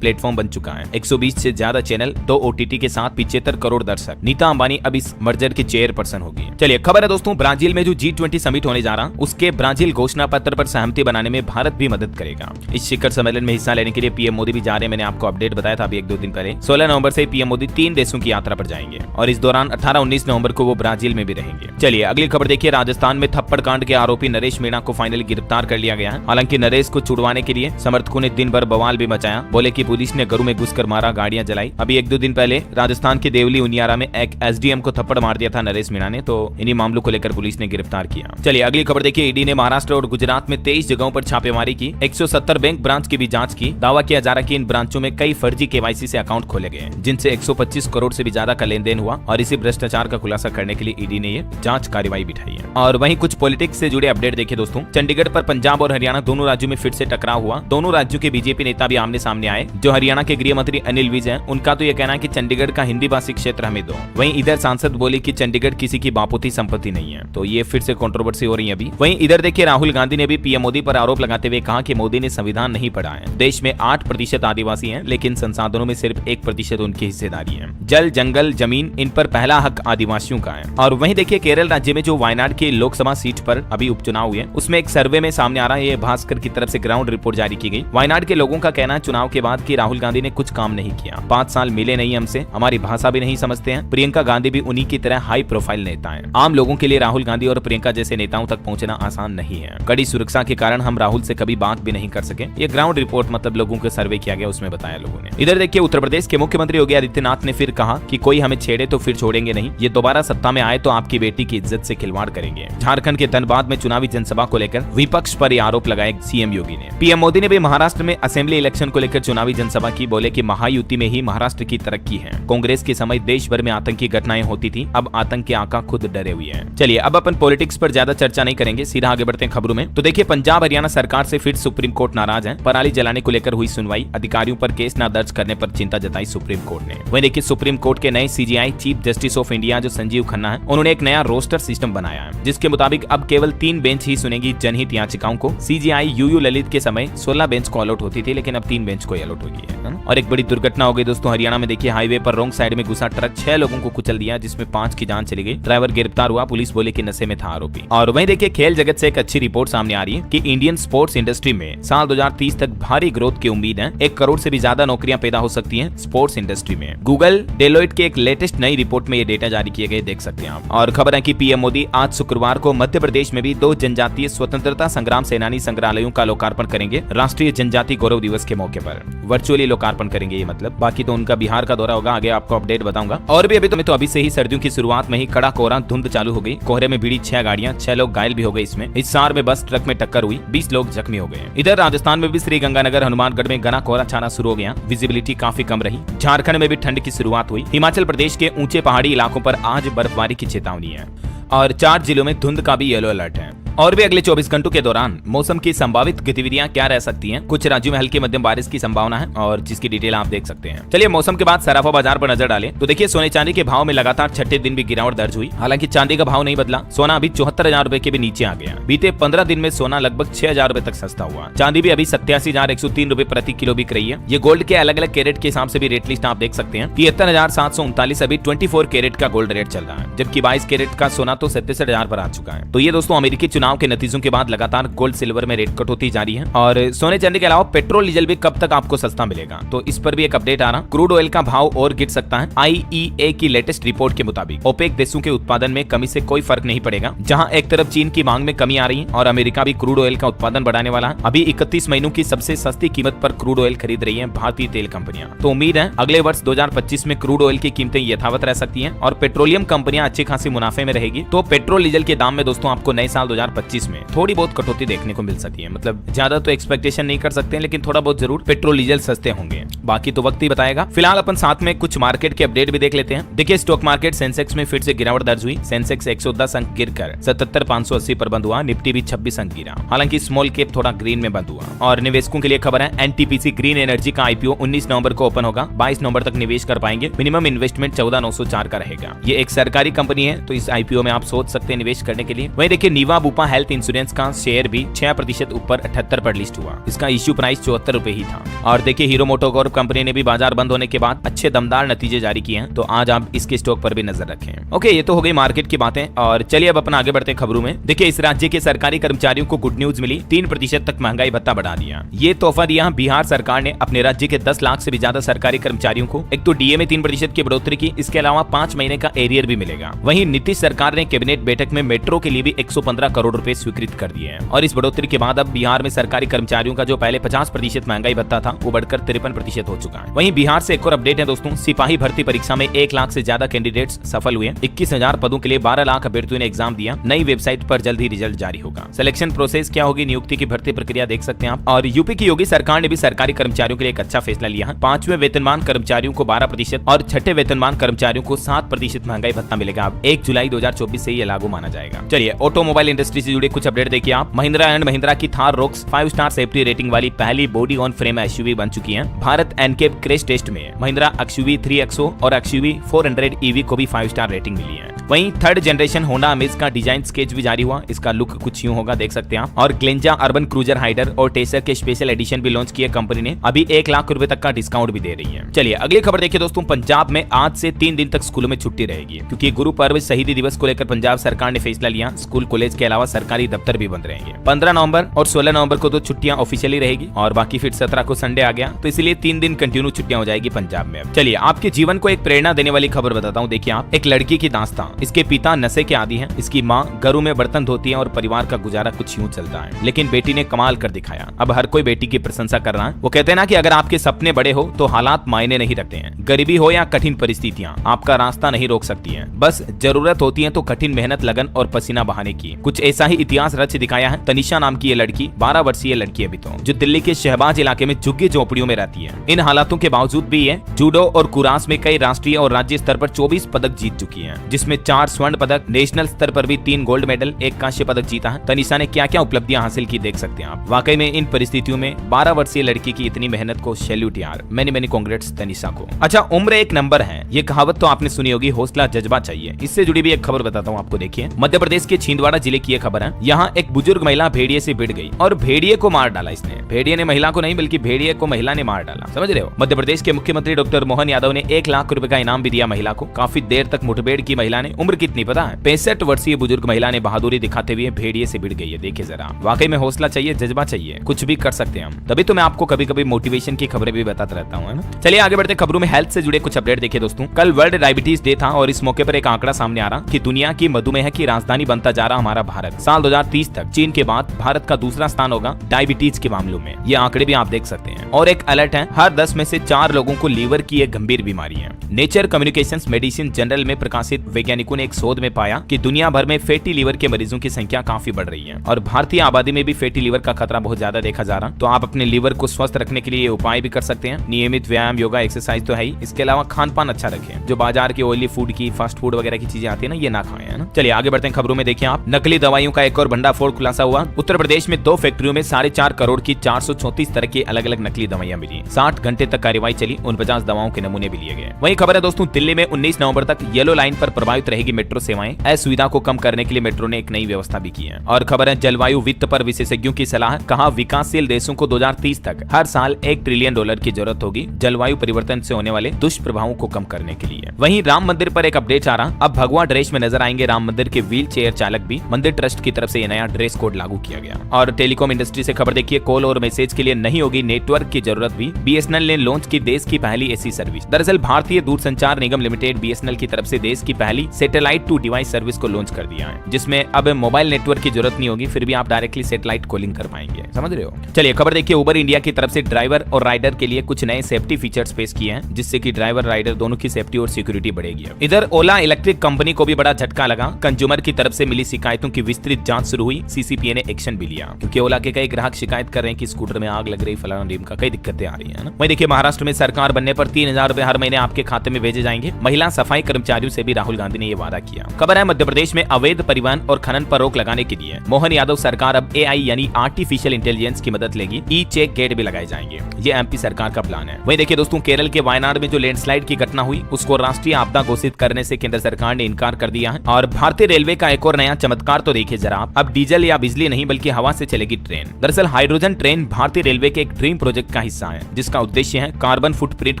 प्लेटफॉर्म बन चुका है। 120 से ज्यादा चैनल, 2 OTT के साथ 75 करोड़ दर्शक। नीता अंबानी अब इस मर्जर की चेयरपर्सन होगी। चलिए खबर है दोस्तों, ब्राजील में जो G20 समिट होने जा रहा, उसके ब्राजील घोषणा पत्र पर सहमति बनाने में भारत भी मदद करेगा। इस शिखर सम्मेलन में हिस्सा लेने के लिए पीएम मोदी भी जा रहे हैं। मैंने आपको अपडेट बताया था अभी 1-2 दिन पहले। 16 नवंबर से पीएम मोदी 3 देशों की यात्रा पर जाएंगे और इस दौरान 18-19 नवंबर को वो ब्राजील में भी रहेंगे। चलिए अगली खबर देखिए, राजस्थान में थप्पड़ कांड के आरोपी नरेश मीणा को फाइनली गिरफ्तार कर लिया गया है। हालांकि नरेश को छुड़वाने के लिए समर्थकों ने दिन भर बवाल भी मचाया। बोले कि पुलिस ने घरों में घुसकर मारा, गाड़ियां जलाई। अभी 1-2 दिन पहले राजस्थान के देवली उनियारा में एक SDM को थप्पड़ मार दिया था नरेश मीणा ने, तो इन्हीं मामलों को लेकर पुलिस ने गिरफ्तार किया। चलिए अगली खबर देखिए, ईडी ने महाराष्ट्र और गुजरात में 23 जगहों पर छापेमारी की। 170 बैंक ब्रांच की भी जांच की। दावा किया जा रहा है कि इन ब्रांचों में कई फर्जी KYC से अकाउंट खोले गए, जिनसे 125 करोड़ से भी ज्यादा का लेन देन हुआ और इसी भ्रष्टाचार का खुलासा करने के लिए ईडी ने ये जांच कार्रवाई बिठाई है। और वहीं कुछ पॉलिटिक्स से जुड़े अपडेट देखिए दोस्तों, चंडीगढ़ पर पंजाब और हरियाणा दोनों राज्यों में फिर से टकराव हुआ। दोनों राज्यों के बीजेपी नेता भी आमने सामने आए। जो हरियाणा के गृह मंत्री अनिल विज हैं, उनका तो यह कहना है कि चंडीगढ़ का हिंदी भाषी क्षेत्र हमें दो। वहीं इधर सांसद बोले कि चंडीगढ़ किसी की बापूती संपत्ति नहीं है, तो ये फिर से कंट्रोवर्सी हो रही है अभी। वहीं इधर देखिए, राहुल गांधी ने भी पीएम मोदी पर आरोप लगाते हुए कहा कि मोदी ने संविधान नहीं पढ़ा है। देश में 8% आदिवासी हैं, लेकिन संसाधनों में सिर्फ 1% उनकी हिस्सेदारी है। जल, जंगल, जमीन, इन पर पहला हक आदिवासियों का है। और वहीं देखिए, केरल राज्य में जो वायनाड की लोकसभा सीट पर अभी उपचुनाव हुए, उसमें एक सर्वे में सामने आ रहा है, ये भास्कर की तरफ से ग्राउंड रिपोर्ट जारी की गई। वायनाड के लोगों का कहना है चुनाव के बाद कि राहुल गांधी ने कुछ काम नहीं किया। 5 साल मिले नहीं हमसे, हमारी भाषा भी नहीं समझते हैं। प्रियंका गांधी भी उन्हीं की तरह हाई प्रोफाइल नेता है। आम लोगों के लिए राहुल गांधी और प्रियंका जैसे नेताओं तक पहुंचना आसान नहीं है। कड़ी सुरक्षा के कारण हम राहुल से कभी बात भी नहीं कर सके। ये ग्राउंड रिपोर्ट मतलब लोगों के सर्वे किया गया, उसमें बताया लोगों ने। इधर देखिए, उत्तर प्रदेश के मुख्यमंत्री योगी आदित्यनाथ ने फिर कहा कि कोई हमें छेड़े तो फिर छोड़ेंगे नहीं। ये दोबारा सत्ता में आए तो आपकी बेटी की इज्जत से खिलवाड़ करेंगे। झारखंड के धनबाद में चुनावी जनसभा को लेकर विपक्ष पर ये आरोप लगाए सीएम योगी ने। पीएम मोदी ने भी महाराष्ट्र में असेंबली इलेक्शन को लेकर चुनावी जनसभा की। बोले कि महायुति में ही महाराष्ट्र की तरक्की है। कांग्रेस के समय देश भर में आतंकी घटनाएं होती थी, अब आतंक के आका खुद डरे हुए हैं। चलिए अब अपन पॉलिटिक्स पर ज्यादा चर्चा नहीं करेंगे, सीधा आगे बढ़ते हैं खबरों में। तो देखिए, पंजाब हरियाणा सरकार से फिर सुप्रीम कोर्ट नाराज है। पराली जलाने को लेकर हुई सुनवाई, अधिकारियों पर केस न दर्ज करने पर चिंता जताई सुप्रीम कोर्ट ने। वहीं देखिए, सुप्रीम कोर्ट के नए CJI chief justice of India जो संजीव खन्ना है, उन्होंने एक नया रोस्टर सिस्टम बनाया है, जिसके मुताबिक अब केवल 3 बेंच ही सुनेगी जनहित याचिकाओं को। CJI UU ललित के समय 16 बेंच को अलॉट होती थी, लेकिन अब 3 बेंच को अलॉट होगी है। और एक बड़ी दुर्घटना हो गई दोस्तों हरियाणा में। देखिए, हाईवे पर रॉन्ग साइड में घुसा ट्रक 6 लोगों को कुचल दिया, जिसमें 5 की जान चली गई। ड्राइवर गिरफ्तार हुआ, पुलिस बोले कि नशे में था आरोपी। और वहीं देखिए, खेल जगत से एक अच्छी रिपोर्ट सामने आ रही है कि इंडियन स्पोर्ट्स इंडस्ट्री में साल 2030 तक भारी ग्रोथ की उम्मीद है। 1 करोड़ से भी ज्यादा नौकरियां पैदा हो सकती हैं स्पोर्ट्स इंडस्ट्री में। गूगल, डेलोइट के एक लेटेस्ट नई रिपोर्ट में ये डेटा जारी किए गए, देख सकते हैं आप। और खबर है कि पीएम मोदी आज शुक्रवार को मध्य प्रदेश में भी 2 जनजातीय स्वतंत्रता संग्राम सेनानी संग्रहालयों का लोकार्पण करेंगे। राष्ट्रीय जनजाति गौरव दिवस के मौके पर वर्चुअली लोकार्पण करेंगे ये, मतलब बाकी तो उनका बिहार का दौरा होगा, आगे आपको अपडेट बताऊंगा। और भी अभी से ही सर्दियों की शुरुआत में ही कड़ा कोहरा धुंध चालू हो गई। कोहरे में भिड़ी 6 गाड़ियां, 6 लोग घायल भी हो गए। इसमें हिसार में बस ट्रक में टक्कर हुई, 20 लोग जख्मी हो गए। इधर राजस्थान में भी श्री गंगानगर हनुमानगढ़ में घना कोहरा छाना शुरू हो गया, विजिबिलिटी काफी कम रही। झारखंड में भी ठंड की शुरुआत हुई। हिमाचल प्रदेश के ऊंचे पहाड़ी इलाकों पर आज बर्फबारी की चेतावनी है और 4 जिलों में धुंध का भी येलो अलर्ट है। और भी अगले 24 घंटों के दौरान मौसम की संभावित गतिविधियां क्या रह सकती हैं। कुछ राज्यों में हल्की मध्यम बारिश की संभावना है और जिसकी डिटेल आप देख सकते हैं। चलिए मौसम के बाद सराफा बाजार पर नजर डालें तो देखिए, सोने चांदी के भाव में लगातार 6ठे दिन भी गिरावट दर्ज हुई। हालांकि चांदी का भाव नहीं बदला, सोना अभी 74,000 रुपए के भी नीचे आ गया। बीते 15 दिन में सोना लगभग 6,000 रुपए तक सस्ता हुआ। चांदी भी अभी 87,103 रुपए प्रति किलो बिक रही है। ये गोल्ड के अलग अलग कैरेट के हिसाब से भी रेट लिस्ट आप देख सकते हैं। 73,739 अभी 24 कैरेट का गोल्ड रेट चल रहा है, जबकि 22 कैरेट का सोना तो 67,000 पर आ चुका है। तो ये दोस्तों अमेरिकी चुनाव के नतीजों के बाद लगातार गोल्ड सिल्वर में रेट कट होती जा रही है। और सोने चांदी के अलावा पेट्रोल डीजल भी कब तक आपको सस्ता मिलेगा, तो इस पर भी एक अपडेट आ रहा। क्रूड ऑयल का भाव और गिर सकता है। IEA की लेटेस्ट रिपोर्ट के मुताबिक ओपेक देशों के उत्पादन में कमी से कोई फर्क नहीं पड़ेगा। जहां एक तरफ चीन की मांग में कमी आ रही है और अमेरिका भी क्रूड ऑयल का उत्पादन बढ़ाने वाला है। अभी 31 महीनों की सबसे सस्ती कीमत पर क्रूड ऑयल खरीद रही है भारतीय तेल कंपनियां। तो उम्मीद है अगले वर्ष 2025 में क्रूड ऑयल की कीमतें यथावत रह सकती हैं और पेट्रोलियम कंपनियां अच्छी खासी मुनाफे में रहेगी। तो पेट्रोल डीजल के दाम में दोस्तों आपको नए साल 2025 में थोड़ी बहुत कटौती देखने को मिल सकती है। मतलब ज्यादा तो एक्सपेक्टेशन नहीं कर सकते हैं, लेकिन थोड़ा बहुत जरूर पेट्रोल डीजल सस्ते होंगे। बाकी तो वक्त ही बताएगा। फिलहाल अपन साथ में कुछ मार्केट के अपडेट भी देख लेते हैं। देखिए स्टॉक मार्केट सेंसेक्स में फिर से गिरावट दर्ज हुई। सेंसेक्स 110 अंक गिरकर 77,580 पर बंद हुआ। निफ्टी भी 26 अंक गिरा। हालांकि स्मॉल कैप थोड़ा ग्रीन में बंद हुआ। और निवेशकों के लिए खबर है, एनटीपीसी ग्रीन एनर्जी का आईपीओ 19 नवंबर को ओपन होगा। 22 नवंबर तक निवेश कर पाएंगे। मिनिमम इन्वेस्टमेंट 14,904 का रहेगा। ये एक सरकारी कंपनी है, तो इस आईपीओ में आप सोच सकते हैं निवेश करने के लिए। वहीं देखिए नीवा बुपा हेल्थ इंश्योरेंस का शेयर भी 6% ऊपर 78 पर लिस्ट हुआ। इसका इश्यू प्राइस 74 रुपए ही था। और देखिए हीरो मोटोकॉर्प कंपनी ने भी बाजार बंद होने के बाद अच्छे दमदार नतीजे जारी किए हैं, तो आज आप इसके स्टॉक पर भी नजर रखें। ओके, ये तो हो गई मार्केट की बातें। और चलिए अब अपन आगे बढ़ते हैं खबरों में। देखिए इस राज्य के सरकारी कर्मचारियों को गुड न्यूज मिली। 3% तक महंगाई भत्ता बढ़ा दिया। ये तोहफा दिया बिहार सरकार ने अपने राज्य के 10 लाख से भी ज्यादा सरकारी कर्मचारियों को। एक तो डीए में 3% की बढ़ोतरी की, इसके अलावा 5 महीने का एरियर भी मिलेगा। वहीं नीतीश सरकार ने कैबिनेट बैठक में मेट्रो के लिए भी 115 करोड़ रुपए स्वीकृत कर दिए हैं। और इस बढ़ोतरी के बाद अब बिहार में सरकारी कर्मचारियों का जो पहले 50% महंगाई भत्ता था, वो बढ़कर 53% हो चुका है। वहीं बिहार से एक और अपडेट है दोस्तों, सिपाही भर्ती परीक्षा में 1 लाख से ज्यादा कैंडिडेट्स सफल हुए। 21,000 पदों के लिए 12 लाख अभ्यर्थियों ने एग्जाम दिया। नई वेबसाइट पर जल्द ही रिजल्ट जारी होगा। सिलेक्शन प्रोसेस क्या होगी, नियुक्ति की भर्ती प्रक्रिया देख सकते हैं आप। और यूपी की योगी सरकार ने भी सरकारी कर्मचारियों के लिए एक अच्छा फैसला लिया है। 5वें वेतनमान कर्मचारियों को 12% और 6ठे वेतनमान कर्मचारियों को 7% महंगाई भत्ता मिलेगा। अब 1 जुलाई 2024 से ये लागू माना जाएगा। चलिए ऑटोमोबाइल इंडस्ट्री से जुड़े कुछ अपडेट देखिए आप। महिंद्रा एंड महिंद्रा की Thar rocks 5 star safety rating वाली पहली बॉडी ऑन फ्रेम एसयूवी बन चुकी है। भारत एनकेप क्रैश टेस्ट में महिंद्रा एक्सयूवी 3XO और एक्सयूवी 400 ईवी को भी 5 स्टार रेटिंग मिली है। वहीं 3rd जनरेशन होंडा अमेज का डिजाइन स्केच भी जारी हुआ। इसका लुक कुछ यूं होगा, देख सकते हैं आप। और ग्लेंजा अर्बन क्रूजर हाइडर और टेसर के स्पेशल एडिशन भी लॉन्च किए कंपनी ने। अभी 1 लाख रुपए तक का डिस्काउंट भी दे रही है। चलिए अगली खबर देखिए दोस्तों। पंजाब में आज से 3 दिन तक स्कूलों में छुट्टी रहेगी, क्योंकि गुरु पर्व शहीदी दिवस को लेकर पंजाब सरकार ने फैसला लिया। स्कूल कॉलेज के अलावा सरकारी दफ्तर भी बंद रहेंगे। 15 नवंबर और 16 नवंबर को तो छुट्टियां ऑफिशियली रहेगी, और बाकी फिर 17 को संडे आ गया, तो इसलिए 3 दिन कंटिन्यू छुट्टियां हो जाएगी पंजाब में। चलिए आपके जीवन को एक प्रेरणा देने वाली खबर बताता हूँ। देखिए आप, एक लड़की की दास्तां। इसके पिता नशे के आदी हैं। इसकी माँ घरों में बर्तन धोती है और परिवार का गुजारा कुछ यूं चलता है। लेकिन बेटी ने कमाल कर दिखाया। अब हर कोई बेटी की प्रशंसा कर रहा है। वो कहते हैं ना कि अगर आपके सपने बड़े हो तो हालात मायने नहीं रखते हैं। गरीबी हो या कठिन परिस्थितियां आपका रास्ता नहीं रोक सकती हैं। बस जरूरत होती है तो कठिन मेहनत, लगन और पसीना बहाने की। कुछ ऐसा ही इतिहास रच दिखाया है तनिषा नाम की ये लड़की, 12 वर्षीय लड़की अभी तो, जो दिल्ली के शहबाज इलाके में झुग्गी झोपड़ियों में रहती है। इन हालातों के बावजूद भी ये जूडो और कुरास में कई राष्ट्रीय और राज्य स्तर पर 24 पदक जीत चुकी है, जिसमें 4 स्वर्ण पदक, नेशनल स्तर पर भी 3 गोल्ड मेडल, 1 कांस्य पदक जीता है। तनिषा ने क्या क्या उपलब्धियां हासिल की देख सकते हैं आप। वाकई में इन परिस्थितियों में 12 वर्षीय लड़की की इतनी मेहनत को सैल्यूट यार। मैनी कांग्रेट्स तनिषा को। अच्छा, उम्र एक नंबर है, ये कहावत तो आपने सुनी होगी। हौसला जज्बा चाहिए। इससे जुड़ी भी एक खबर बताता हूँ आपको। देखिए मध्य प्रदेश के छिंदवाड़ा जिले की ये खबर है। यहाँ एक बुजुर्ग महिला भेड़िए से भिड़ गई और भेड़िए को मार डाला। इसने, भेड़िए ने महिला को नहीं बल्कि भेड़िए को महिला ने मार डाला। समझ रहे हो। मध्य प्रदेश के मुख्यमंत्री डॉक्टर मोहन यादव ने 1 लाख रुपए का इनाम भी दिया महिला को। काफी देर तक मुठभेड़ की महिला ने। उम्र कितनी पता है? 65 वर्षीय बुजुर्ग महिला ने बहादुरी दिखाते हुए भेड़िए से भिड़ गई है। देखिए जरा, वाकई में हौसला चाहिए, जज्बा चाहिए, कुछ भी कर सकते हैं हम। तभी तो मैं आपको कभी कभी मोटिवेशन की खबरें भी बताता रहता हूँ, है ना। चलिए आगे बढ़ते खबरों में हेल्थ से जुड़े कुछ अपडेट देखिए दोस्तों। कल वर्ल्ड डायबिटीज डे था और इस मौके पर एक आंकड़ा सामने आ रहा कि दुनिया की मधुमेह की राजधानी बनता जा रहा हमारा भारत। साल 2030 तक चीन के बाद भारत का दूसरा स्थान होगा डायबिटीज के मामलों में। ये आंकड़े भी आप देख सकते हैं। और एक अलर्ट है, हर 10 में से 4 लोगों को लीवर की एक गंभीर बीमारी है। नेचर कम्युनिकेशंस मेडिसिन जर्नल में प्रकाशित वैज्ञानिकों ने एक शोध में पाया कि दुनिया भर में फैटी लीवर के मरीजों की संख्या काफी बढ़ रही है और भारतीय आबादी में भी फैटी लीवर का खतरा बहुत ज्यादा देखा जा रहा। तो आप अपने लीवर को स्वस्थ रखने के लिए ये उपाय भी कर सकते हैं। नियमित व्यायाम, योगा, एक्सरसाइज तो है ही। इसके अलावा खान पान अच्छा रखें। जो बाजार के ऑयली फूड की, फास्ट फूड वगैरह की चीजें आती है ना, ये ना खाएं, है ना। चलिए आगे बढ़ते हैं खबरों में। देखिए आप, नकली दवाइयों का एक और भंडाफोड़ खुलासा हुआ। उत्तर प्रदेश में 2 फैक्ट्रियों में 4.5 करोड़ की 434 तरह की अलग अलग नकली दवाइयां मिली। 60 घंटे तक कार्रवाई चली। 49 दवाओं के नमूने भी लिए गए। वहीं खबर है दोस्तों, दिल्ली में 19 नवंबर तक येलो लाइन पर प्रभावित रहेगी मेट्रो सेवाएं। असुविधा को कम करने के लिए मेट्रो ने एक नई व्यवस्था भी की है। और खबर है, जलवायु वित्त पर विशेषज्ञों की सलाह। कहा, विकासशील देशों को 2030 तक हर साल $1 ट्रिलियन की जरूरत होगी जलवायु परिवर्तन से होने वाले दुष्प्रभावों को कम करने के लिए। वहीं राम मंदिर पर एक अपडेट आ रहा। अब भगवा ड्रेस में नजर आएंगे राम मंदिर के व्हील चेयर चालक भी। मंदिर ट्रस्ट की तरफ से यह नया ड्रेस कोड लागू किया गया। और टेलीकॉम इंडस्ट्री से खबर देखिए, कॉल और मैसेज के लिए नहीं होगी नेटवर्क की जरूरत भी। बीएसएनएल ने लॉन्च की देश की पहली ऐसी सर्विस। दरअसल भारतीय दूरसंचार निगम लिमिटेड बीएसएनएल की तरफ से देश की पहली सैटेलाइट टू डिवाइस सर्विस को लॉन्च कर दिया है, जिसमें अब मोबाइल नेटवर्क की जरूरत नहीं होगी, फिर भी आप डायरेक्टली सैटेलाइट कॉलिंग कर पाएंगे। समझ रहे हो? चलिए खबर देखिए, उबर इंडिया की तरफ से ड्राइवर और राइडर के लिए कुछ नए सेफ्टी फीचर्स पेश किए हैं, जिससे कि ड्राइवर राइडर दोनों की सेफ्टी और सिक्योरिटी बढ़ेगी। इधर ओला इलेक्ट्रिक कंपनी को भी बड़ा झटका लगा। कंज्यूमर की तरफ से मिली शिकायतों की विस्तृत जांच शुरू हुई। सीसीपीए ने एक्शन भी लिया, क्योंकि ओला के कई ग्राहक शिकायत कर रहे हैं कि स्कूटर में आग लग रही, फलाना ढीमका, कई दिक्कतें आ रही है ना। वहीं देखिए, महाराष्ट्र में सरकार बनने पर 3000 रुपए हर महीने आपके खाते में भेजे जाएंगे। महिला सफाई कर्मचारियों से भी राहुल गांधी ने ये वादा किया। खबर है, मध्य प्रदेश में अवैध परिवहन और खनन पर रोक लगाने के लिए मोहन यादव सरकार अब एआई यानी आर्टिफिशियल इंटेलिजेंस की मदद लेगी। ई चेक गेट भी लगाए जाएंगे। ये एमपी सरकार का प्लान है। वहीं देखिए दोस्तों, केरल के वायनाड में जो लैंडस्लाइड की घटना हुई, उसको राष्ट्रीय आपदा घोषित करने से केंद्र सरकार ने इनकार कर दिया है। और भारतीय रेलवे का एक और नया चमत्कार तो देखिए जरा, अब डीजल या बिजली नहीं बल्कि हवा से चलेगी ट्रेन। दरअसल हाइड्रोजन ट्रेन भारतीय रेलवे के एक ड्रीम प्रोजेक्ट का हिस्सा है, जिसका उद्देश्य है कार्बन फुटप्रिंट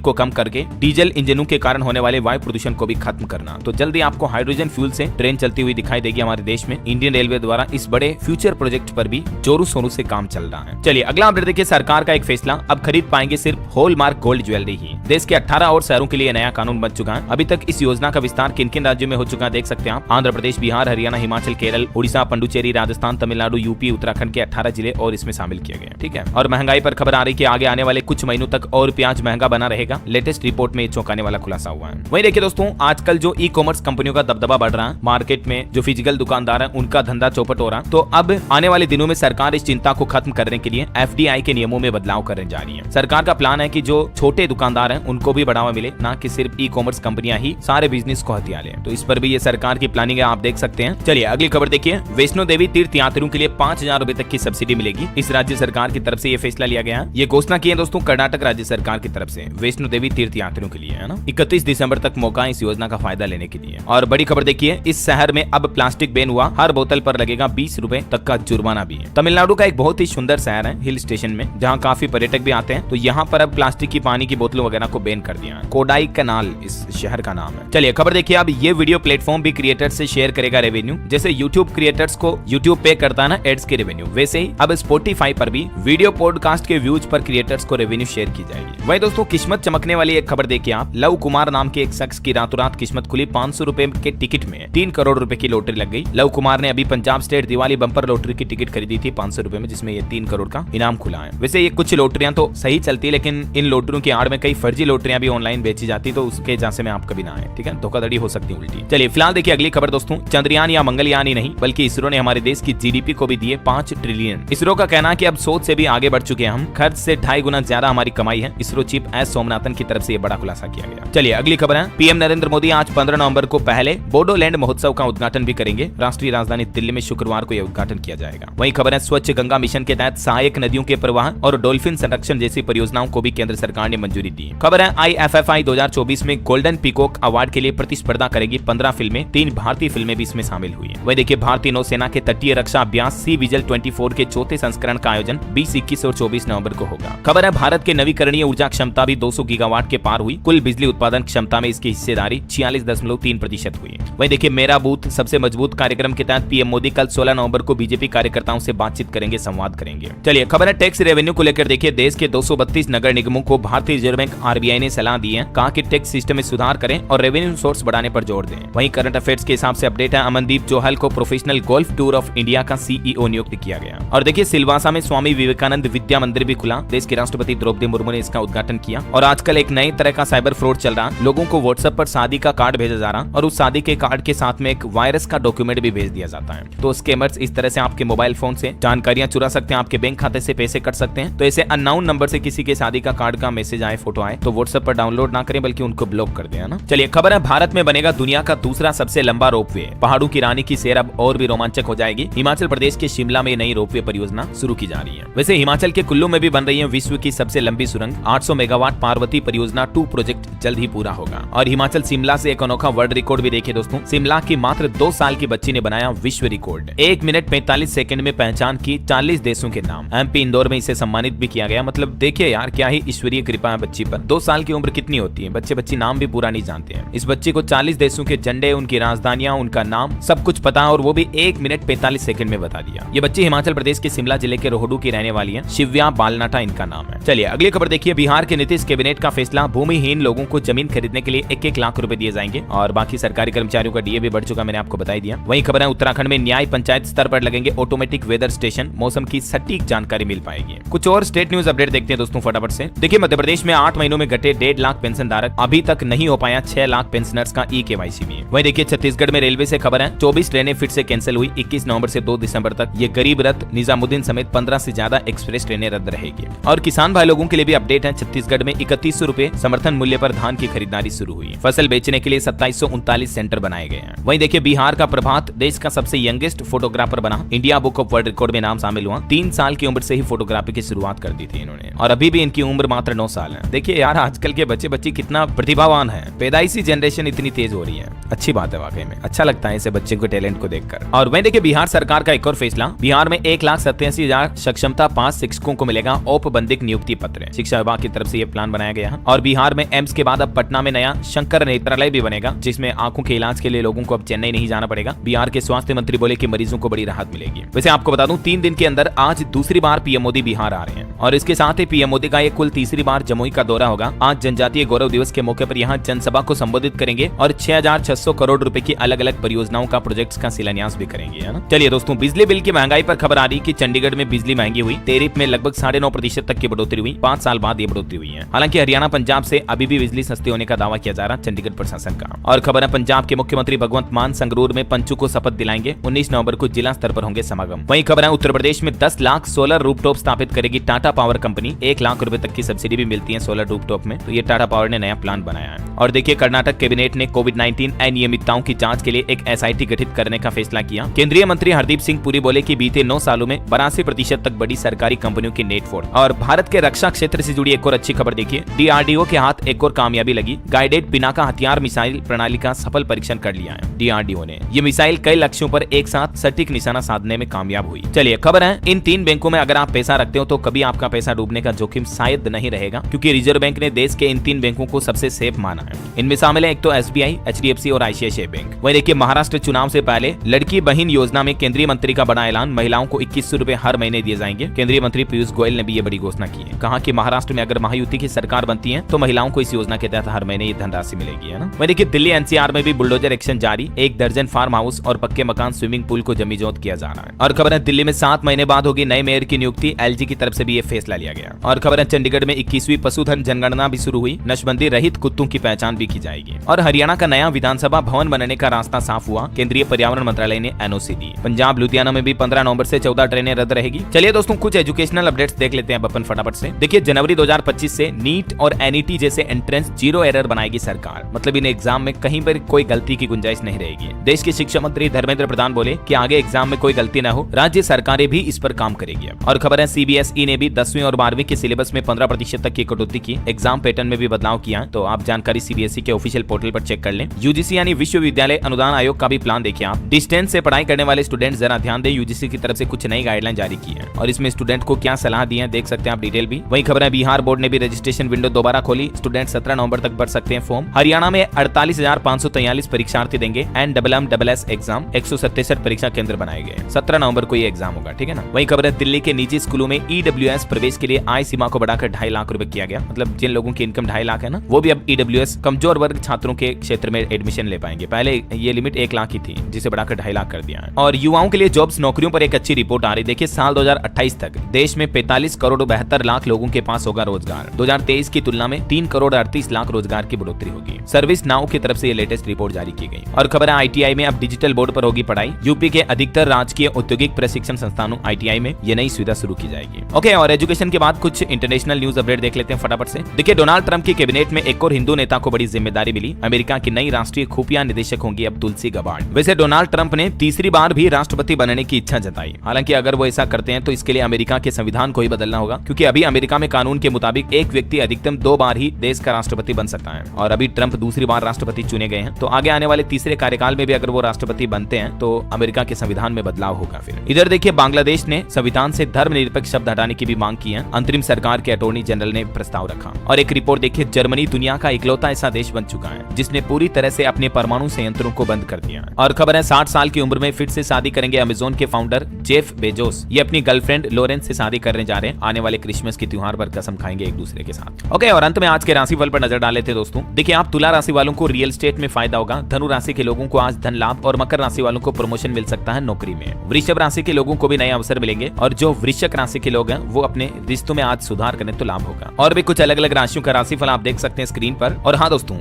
को कम करके डीजल इंजनों के कारण होने वाले वायु प्रदूषण को भी खत्म करना। तो जल्दी आपको हाइड्रोजन फ्यूल से ट्रेन चलती हुई दिखाई देगी हमारे देश में। इंडियन रेलवे द्वारा इस बड़े फ्यूचर प्रोजेक्ट पर भी जोरों शोरों से काम चल रहा है। चलिए अगला अपडेट देखिए, सरकार का एक फैसला, अब खरीद पाएंगे सिर्फ हॉलमार्क गोल्ड ज्वेलरी ही। देश के 18 और शहरों के लिए नया कानून बन चुका है। अभी तक इस योजना का विस्तार किन किन राज्यों में हो चुका है देख सकते हैं आप। आंध्र प्रदेश, बिहार, हरियाणा, हिमाचल, केरल, उड़ीसा, पुडुचेरी, राजस्थान, तमिलनाडु, यूपी, उत्तराखंड के 18 जिले और इसमें शामिल किए गए। ठीक है। और महंगाई पर खबर आ रही है कि आगे आने वाले कुछ महीनों तक और प्याज महंगा बना रहेगा। लेटेस्ट रिपोर्ट में चौंकाने वाला खुलासा हुआ है। वहीं देखिए दोस्तों, आजकल जो ई कॉमर्स कंपनियों का दबदबा बढ़ रहा है मार्केट में, जो फिजिकल दुकानदार है उनका धंधा चौपट हो रहा है। तो अब आने वाले दिनों में सरकार इस चिंता को खत्म करने के लिए एफडीआई के नियमों में बदलाव करने जा रही है। सरकार का प्लान है कि जो छोटे दुकानदार हैं उनको भी बढ़ावा मिले, ना कि सिर्फ ई कॉमर्स कंपनियां ही सारे बिजनेस को हथिया लें। तो इस पर भी ये सरकार की प्लानिंग है, आप देख सकते हैं। चलिए अगली खबर देखिए, वैष्णो देवी तीर्थ यात्रियों के लिए 5000 रुपए तक की सब्सिडी मिलेगी। इस राज्य सरकार की तरफ से ये फैसला लिया गया है। ये घोषणा की है दोस्तों कर्नाटक राज्य सरकार की तरफ से वैष्णो देवी तीर्थ यात्रियों के लिए, है ना। 31 दिसंबर तक मौका इस योजना का फायदा लेने के लिए। और बड़ी खबर देखिए, इस शहर में अब प्लास्टिक बैन हुआ, हर बोतल पर लगेगा 20 रुपए तक का जुर्माना भी है। तमिलनाडु का एक बहुत ही सुंदर शहर है हिल स्टेशन में, जहाँ काफी पर्यटक भी आते हैं। तो यहाँ पर अब प्लास्टिक की पानी की बोतलों वगैरह को बैन कर दिया है। कोडाई कनाल इस शहर का नाम है। चलिए खबर देखिए, अब ये वीडियो प्लेटफॉर्म भी क्रिएटर्स से शेयर करेगा रेवेन्यू। जैसे यूट्यूब क्रिएटर्स को यूट्यूब पे करता है ना एड्स के रेवेन्यू, वैसे ही अब स्पॉटिफाई पर भी वीडियो पॉडकास्ट के व्यूज पर क्रिएटर्स को रेवेन्यू शेयर की जाएगी। वही दोस्तों, किस्मत चमकने वाली एक खबर देखिए आप, लव कुमार नाम के एक शख्स की रातों रात किस्मत खुली। 500 रुपए के टिकट में 3 करोड़ रुपए की लॉटरी लग गई। लव कुमार ने अभी Punjab state Diwali bumper lottery की टिकट खरीदी थी 500 रुपए में, जिसमें ये 3 करोड़ का इनाम खुला है। वैसे ये कुछ लॉटरियां तो सही चलती है, लेकिन इन लॉटरियों की आड़ में कई फर्जी लॉटरियां भी ऑनलाइन बेची जाती, तो उसके जांच में आप कभी ना आए। ठीक है, धोखाधड़ी हो सकती है उल्टी। चलिए फिलहाल देखिए अगली खबर दोस्तों, चंद्रयान या मंगलयान ही नहीं बल्कि इसरो ने हमारे देश की जीडीपी को भी दिए 5 ट्रिलियन। इसरो का कहना है कि अब सोच से भी आगे बढ़ चुके हैं हम, खर्च से 2.5 गुना ज्यादा हमारी कमाई है। इसरो चीफ एस सोमनाथन की तरफ से ये बड़ा खुलासा किया गया। चलिए अगली खबर है, पीएम नरेंद्र मोदी आज 15 नवंबर को पहले बोडोलैंड महोत्सव का उद्घाटन भी करेंगे। राष्ट्रीय राजधानी दिल्ली में शुक्रवार को यह उद्घाटन किया जाएगा। वहीं खबर है, स्वच्छ गंगा मिशन के तहत सहायक नदियों के प्रवाह और डॉल्फिन संरक्षण जैसी परियोजनाओं को भी केंद्र सरकार ने मंजूरी दी। खबर है, IFFI 2024 में गोल्डन पीकॉक अवार्ड के लिए प्रतिस्पर्धा करेगी 15 फिल्में, 3 भारतीय फिल्में भी इसमें शामिल हुई है। वही देखिए, भारतीय नौसेना के तटीय रक्षा अभ्यास सी विजिल 24 के चौथे संस्करण का आयोजन 20, 21 और 24 नवंबर को होगा। खबर है, भारत के नवीकरणीय ऊर्जा क्षमता भी 200 गीगावाट के पार हुई। कुल बिजली उत्पादन क्षमता में इसकी हिस्सेदारी 46.3% हुई। वही देखिए, मेरा बूथ सबसे मजबूत कार्यक्रम के तहत पीएम मोदी कल 16 नवंबर को बीजेपी कार्यकर्ताओं से बातचीत करेंगे, संवाद करेंगे। चलिए खबर है, टैक्स रेवेन्यू को लेकर देखिए, देश के 232 नगर निगमों को भारतीय रिजर्व बैंक RBI ने सलाह दी है। कहा कि टैक्स सिस्टम में सुधार करें और रेवेन्यू सोर्स बढ़ाने पर जोर दें। वहीं करंट अफेयर्स के हिसाब से अपडेट है, अमनदीप जोहल को professional golf tour of India का CEO नियुक्त किया गया। और देखिए, सिलवासा में स्वामी विवेकानंद विद्या मंदिर भी खुला। देश की राष्ट्रपति द्रौपदी मुर्मू ने इसका उद्घाटन किया। और आजकल एक नई तरह का साइबर फ्रॉड चल रहा, लोगों को व्हाट्सएप पर शादी का कार्ड भेजा जा रहा और उस शादी के कार्ड के साथ में एक वायरस का डॉक्यूमेंट भी भेज दिया जाता है। तो स्कैमर्स इस तरह से आपके मोबाइल फोन से जानकारियां चुरा सकते हैं, आपके बैंक खाते से पैसे कट सकते हैं। तो ऐसे अननोन नंबर से किसी के शादी का कार्ड का मैसेज आए, फोटो आए, तो व्हाट्सएप पर डाउनलोड ना करें बल्कि उनको ब्लॉक कर दें, है ना। चलिए खबर है, भारत में बनेगा दुनिया का दूसरा सबसे लंबा रोपवे। पहाड़ों की रानी की सैर अब और भी रोमांचक हो जाएगी। हिमाचल प्रदेश के शिमला में नई रोपवे परियोजना शुरू की जा रही है। वैसे हिमाचल के कुल्लू में भी बन रही है विश्व की सबसे लंबी सुरंग। 800 मेगावाट पार्वती परियोजना 2 प्रोजेक्ट जल्द ही पूरा होगा। और हिमाचल शिमला से एक अनोखा वर्ल्ड रिकॉर्ड भी देखिए दोस्तों, शिमला की मात्र 2 साल की बच्ची ने बनाया विश्व रिकॉर्ड। 1 मिनट 45 सेकंड में पहचान की 40 देशों के नाम। MP इंदौर में इसे सम्मानित भी किया गया। मतलब देखिए यार, क्या ही ईश्वरीय कृपा है बच्ची पर। 2 साल की उम्र कितनी होती है, बच्चे नाम भी पूरा नहीं जानते हैं। इस बच्चे को 40 देशों के झंडे, उनकी राजधानियां, उनका नाम सब कुछ पता है, और वो भी 1 मिनट 45 सेकंड में बता दिया। ये बच्ची हिमाचल प्रदेश के शिमला जिले के रोहडू की रहने वाली है। शिव्या बालनाटा इनका नाम है। चलिए अगली खबर देखिए, बिहार के नीतीश कैबिनेट का फैसला, भूमिहीन लोगों को जमीन खरीदने के लिए 1-1 लाख रुपए दिए जाएंगे और बाकी सरकारी कर्मचारियों का डीए भी बढ़ चुका, मैंने आपको बता दिया। वहीं खबर है उत्तराखंड में न्याय पंचायत स्तर पर लगेंगे ऑटोमेटिक वेदर स्टेशन, मौसम की सटीक जानकारी मिल पाएगी। कुछ और स्टेट न्यूज अपडेट देखते हैं दोस्तों फटाफट से। देखिए मध्य प्रदेश में 8 महीनों में घटे 1.5 लाख पेंशन धारक, अभी तक नहीं हो पाया 6 लाख पेंशनर्स का ई-केवाईसी भी। वहीं देखिए छत्तीसगढ़ में रेलवे से खबर है 24 ट्रेनें फिर से कैंसिल हुई, 21 नवंबर से 2 दिसंबर तक ये गरीब रथ, निजामुद्दीन समेत 15 से ज्यादा एक्सप्रेस ट्रेनें रद्द रहेगी। और किसान भाई लोगों के लिए भी अपडेट है, छत्तीसगढ़ में 3100 रुपए समर्थन मूल्य पर धान की खरीदारी शुरू हुई। फसल बेचने के लिए 2739 सेंटर बनाए गए हैं। वहीं देखिए बिहार का प्रभात देश का सबसे यंगेस्ट फोटोग्राफर बना, India book of world record में नाम शामिल हुआ। 3 साल की उम्र से ही फोटोग्राफी की शुरुआत कर दी थी इन्होंने और अभी भी इनकी उम्र मात्र 9 साल है। देखिए यार आजकल के बच्चे बच्ची कितना प्रतिभावान है, पैदाइशी जनरेशन इतनी तेज हो रही है, अच्छी बात है वाकई में, अच्छा लगता है ऐसे बच्चे को टैलेंट को देखकर। और वहीं देखिए बिहार सरकार का एक और फैसला, बिहार में 1,87,000 सक्षमता पास शिक्षकों को मिलेगा औपबंधिक नियुक्ति पत्र। शिक्षा विभाग की तरफ से ये प्लान बनाया गया है। और बिहार में एम्स के बाद अब पटना में नया शंकर नेत्रालय भी बनेगा, जिसमें आंखों के इलाज के लिए लोगों को अब चेन्नई नहीं जाना पड़ेगा। बिहार के स्वास्थ्य मंत्री बोले कि मरीजों को बड़ी राहत मिलेगी। वैसे आपको बता दूं 3 दिन के अंदर आज दूसरी बार पीएम मोदी बिहार आ रहे हैं और इसके साथ ही पीएम मोदी का ये कुल तीसरी बार जमुई का दौरा होगा। आज जनजातीय गौरव दिवस के मौके पर यहाँ जनसभा को संबोधित करेंगे और 6,600 करोड़ रुपए की अलग अलग परियोजनाओं का प्रोजेक्ट्स का शिलान्यास भी करेंगे, है ना। चलिए दोस्तों बिजली बिल की महंगाई पर खबर आ रही कि चंडीगढ़ में बिजली महंगी हुई, टैरिफ में लगभग 9.5% तक की बढ़ोतरी हुई। 5 साल बाद ये बढ़ोतरी हुई है। हालांकि हरियाणा पंजाब से अभी भी बिजली सस्ती होने का दावा किया जा रहा है चंडीगढ़ प्रशासन का। और खबर है पंजाब के मुख्यमंत्री भगवंत मान संगरूर में पंचों को शपथ दिलाएंगे। 19 नवंबर को जिला स्तर पर होंगे समागम। वहीं खबर है उत्तर प्रदेश में 10 लाख सोलर रूफटॉप स्थापित करेगी टाटा पावर कंपनी। 1 लाख रुपए तक की सब्सिडी भी मिलती है सोलर रूफटॉप में, तो ये टाटा पावर ने नया प्लान बनाया है। और देखिए कर्नाटक कैबिनेट ने कोविड-19 अनियमितताओं की जांच के लिए एक एसआईटी गठित करने का फैसला किया। केंद्रीय मंत्री हरदीप सिंह पुरी बोले कि बीते 9 सालों में 82% तक बड़ी सरकारी कंपनियों की नेट फोड़। और भारत के रक्षा क्षेत्र से जुड़ी एक और अच्छी खबर देखिए, डीआरडीओ के हाथ एक और कामयाबी लगी। गाइडेड पिनाका हथियार मिसाइल प्रणाली का सफल परीक्षण कर लिया है डीआरडीओ ने। ये मिसाइल कई लक्ष्यों पर एक साथ सटीक निशाना साधने में कामयाब हुई। चलिए खबर है इन 3 बैंकों में अगर आप पैसा रखते हो तो कभी आपका पैसा डूबने का जोखिम शायद नहीं रहेगा, क्योंकि रिजर्व बैंक ने देश के इन 3 बैंकों को सबसे सेफ माना है। इनमें शामिल है एक तो एसबीआई, एचडीएफसी और आईसीआईसीआई बैंक। वहीं देखिए महाराष्ट्र चुनाव से पहले लड़की बहन योजना में केंद्रीय मंत्री का बड़ा ऐलान, महिलाओं को 2100 रुपए हर महीने दिए जाएंगे। केंद्रीय मंत्री पीयूष गोयल ने भी ये बड़ी घोषणा की है। कहा कि महाराष्ट्र में अगर महायुति की सरकार बनती है तो महिलाओं को इस योजना के तहत हर महीने ये धनराशि मिलेगी, है ना। वहीं देखिए दिल्ली एनसीआर में भी बुलडोजर एक्शन जारी, 1 दर्जन फार्म हाउस और पक्के मकान, स्विमिंग पूल को जमीजोत किया जा रहा है। और खबर है दिल्ली में 7 महीने बाद होगी नए मेयर की नियुक्ति, एलजी की तरफ से भी ये फैसला लिया गया। और खबर है चंडीगढ़ में 21वीं पशुधन जनगणना भी शुरू हुई, नशबंदी रहित कुत्तों की पहचान भी की जाएगी। और हरियाणा का नया विधानसभा भवन बनने का रास्ता साफ हुआ, केंद्रीय पर्यावरण मंत्रालय ने एनओसी दी। पंजाब लुधियाना में भी 15 नवंबर से 14 ट्रेनें रद्द रहेगी। चलिए दोस्तों कुछ एजुकेशनल अपडेट्स देख लेते हैं अपन फटाफट से। देखिए जनवरी 2025 से नीट और एनईटी जैसे एंट्रेंस 0 एरर बनाएगी सरकार, मतलब इन एग्जाम में कहीं पर कोई गलती की गुंजाइश नहीं रहेगी। देश के शिक्षा मंत्री धर्मेंद्र प्रधान बोले कि आगे एग्जाम में कोई गलती न हो, राज्य सरकारें भी इस पर काम करेगी। और खबर है सीबीएसई ने भी 10वीं और 12वीं के सिलेबस में 15% तक की कटौती की, एग्जाम पैटर्न में भी बदलाव किया। तो आप जानकारी सीबीएसई के ऑफिशियल पोर्टल पर चेक कर लें। यूजीसी यानी विश्वविद्यालय अनुदान आयोग का भी प्लान देखिए आप। डिस्टेंस से पढ़ाई करने वाले स्टूडेंट जरा ध्यान दें, यूजीसी की तरफ से कुछ नई गाइडलाइन जारी की है और इसमें स्टूडेंट को क्या सलाह दी है देख सकते हैं आप डिटेल भी। वहीं खबर है बिहार बोर्ड ने भी रजिस्ट्रेशन विंडो दोबारा खोली, स्टूडेंट 17 नवंबर तक भर सकते हैं फॉर्म। हरियाणा में 48,543 परीक्षार्थी देंगे एनडब्ल्यूएमएस एग्जाम, 167 परीक्षा केंद्र बनाए गए। 17 नवंबर को ये एग्जाम होगा, ठीक है ना। वहीं खबर है दिल्ली के निजी स्कूलों में ईडब्ल्यूएस प्रवेश के लिए आय सीमा को बढ़ाकर 2.5 लाख रुपए किया गया, मतलब जिन लोगों की इनकम 2.5 लाख है ना, वो भी अब ईडब्ल्यूएस कमजोर वर्ग छात्रों के क्षेत्र में एडमिशन ले पाएंगे। पहले ये लिमिट 1 लाख ही थी, जिसे बढ़ाकर 2.5 लाख कर दिया है। और युवाओं के लिए जॉब्स नौकरियों पर एक अच्छी रिपोर्ट आ रही। देखिए साल 2028 तक देश में 45 करोड़ 72 लाख लोगों के पास होगा रोजगार। 2023 की तुलना में 3 करोड़ 38 लाख रोजगार की बढ़ोतरी होगी। सर्विस नाउ की तरफ से ये लेटेस्ट रिपोर्ट जारी की गई। और खबर है आईटीआई में अब डिजिटल बोर्ड पर होगी पढ़ाई। यूपी के अधिकतर राजकीय औद्योगिक प्रशिक्षण संस्थानों आईटीआई में ये नई सुविधा शुरू की जाएगी। ओके, और एजुकेशन के बाद कुछ इंटरनेशनल न्यूज अपडेट देख लेते हैं फटाफट से। देखिए डोनाल्ड ट्रंप की कैबिनेट में एक और हिंदू नेता को बड़ी जिम्मेदारी मिली। अमेरिका की नई राष्ट्रीय खुफिया निदेशक होंगी अब तुलसी गबार्ड। वैसे डोनाल्ड ट्रंप ने तीसरी बार भी राष्ट्रपति बनने की इच्छा जताई। हालांकि अगर वो ऐसा करते हैं तो इसके लिए अमेरिका के संविधान को ही बदलना होगा, क्योंकि अभी अमेरिका में कानून के मुताबिक एक व्यक्ति अधिकतम 2 बार ही देश का राष्ट्रपति बन सकता है और अभी ट्रंप दूसरी बार राष्ट्रपति चुने गए हैं। तो आगे आने वाले तीसरे कार्यकाल में भी अगर वो राष्ट्रपति बनते हैं तो अमेरिका के संविधान में बदलाव होगा। फिर इधर देखिए बांग्लादेश ने संविधान से धर्मनिरपेक्ष शब्द हटाने की भी मांग की है। अंतरिम सरकार के अटॉर्नी जनरल ने प्रस्ताव रखा। और एक रिपोर्ट देखिए, जर्मनी दुनिया का इकलौता ऐसा देश बन चुका है जिसने पूरी तरह से अपने परमाणु संयंत्रों को बंद कर दिया। और खबर है 60 साल की उम्र में फिर से शादी करेंगे अमेज़न के फाउंडर जेफ बेजोस। ये अपनी गर्लफ्रेंड लोरेंस से शादी करने जा रहे हैं। आने वाले क्रिसमस के त्योहार पर कसम खाएंगे एक दूसरे के साथ। ओके, और अंत में आज के राशिफल पर नजर डाले थे दोस्तों। देखिए आप तुला राशि वालों को रियल एस्टेट में फायदा होगा। धनु राशि के लोगों को आज धन लाभ और मकर राशि वालों को प्रमोशन मिल सकता है नौकरी में। वृषभ राशि के लोगों को भी नए अवसर मिलेंगे और जो वृश्चिक राशि के लोग हैं वो अपने रिश्तों में आज सुधार करें तो लाभ होगा। और भी कुछ अलग अलग राशियों का राशिफल आप देख सकते हैं स्क्रीन पर। और हाँ दोस्तों,